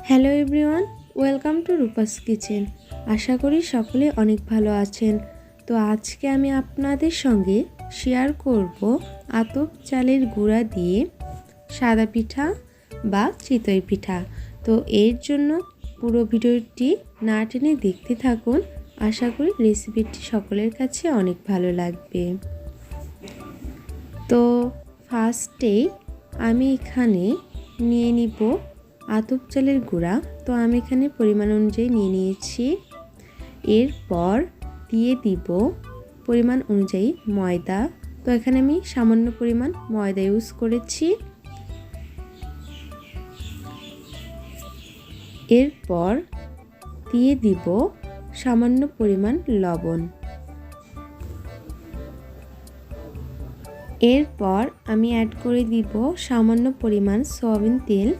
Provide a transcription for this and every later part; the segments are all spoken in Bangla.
Hello everyone, welcome to Rupa's kitchen. আশা করি সকলে অনেক ভালো আছেন। তো আজকে আমি আপনাদের সঙ্গে শেয়ার করব আতপ চালের গুঁড়া দিয়ে সাদা পিঠা বা চিতই পিঠা। তো এর জন্য পুরো ভিডিওটি না টেনে দেখতে থাকুন। আশা করি রেসিপিটি সকলের কাছে অনেক ভালো লাগবে। তো ফার্স্টেই আমি এখানে নিয়ে নিব আতপ চালের গুঁড়া। তো আমি এখানে পরিমাণ অনুযায়ী নিয়ে নিয়েছি। এরপর দিয়ে দিব পরিমাণ অনুযায়ী ময়দা। তো এখানে আমি সামান্য পরিমাণ ময়দা ইউজ করেছি। এরপর দিয়ে দিব সামান্য পরিমাণ লবণ। এরপর আমি অ্যাড করে দিব সামান্য পরিমাণ সয়াবিন তেল।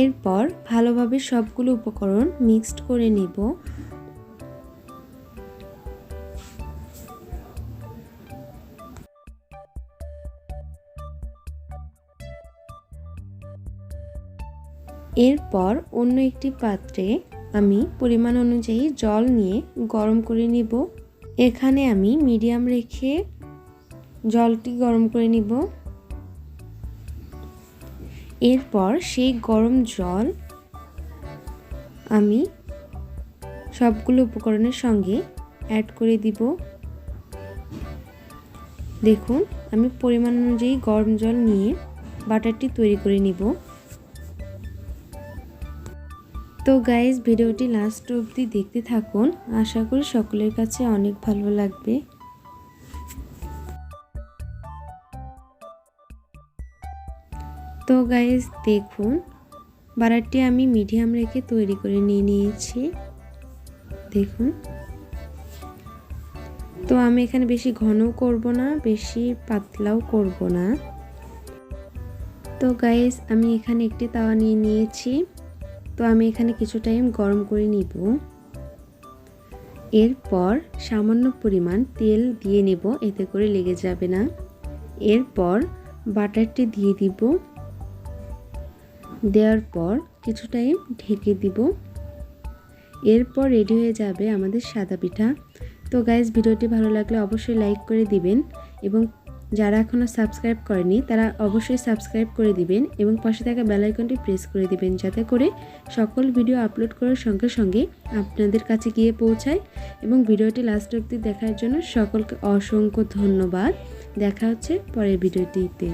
এরপর ভালোভাবে সবগুলো উপকরণ মিক্সড করে নিব। এরপর অন্য একটি পাত্রে আমি পরিমাণ অনুযায়ী জল নিয়ে গরম করে নিব। এখানে আমি মিডিয়াম রেখে জলটি গরম করে নিব। এরপর সেই গরম জল আমি সবগুলো উপকরণের সঙ্গে অ্যাড করে দিব। দেখুন, আমি পরিমাণ অনুযায়ী গরম জল নিয়ে বাটারটি তৈরি করে নিব। তো গাইস, ভিডিওটি লাস্ট অবধি দেখতে থাকুন। আশা করি সকলের কাছে অনেক ভালো লাগবে। তো গাইস দেখুন, বাটারটি আমি মিডিয়াম রেখে তৈরি করে নিয়েছি। দেখুন, তো আমি এখানে বেশি ঘনও করব না, বেশি পাতলাও করব না। তো গাইস, আমি এখানে একটি তাওয়া নিয়ে নিয়েছি। তো আমি এখানে কিছু টাইম গরম করে নিব। এরপর সামান্য পরিমাণ তেল দিয়ে নেব, এতে করে লেগে যাবে না। এরপর বাটারটি দিয়ে দিব। দেওয়ার পর কিছু টাইম ঢেকে দিব। এরপর রেডি হয়ে যাবে আমাদের সাদা পিঠা। তো গাইস, ভিডিওটি ভালো লাগলে অবশ্যই লাইক করে দিবেন এবং যারা এখনও সাবস্ক্রাইব করেনি তারা অবশ্যই সাবস্ক্রাইব করে দিবেন এবং পাশে থাকা বেল আইকনটি প্রেস করে দিবেন, যাতে করে সকল ভিডিও আপলোড করার সঙ্গে সঙ্গে আপনাদের কাছে গিয়ে পৌঁছায়। এবং ভিডিওটি লাস্ট অবধি দেখার জন্য সকলকে অসংখ্য ধন্যবাদ। দেখা হচ্ছে পরের ভিডিওটিতে।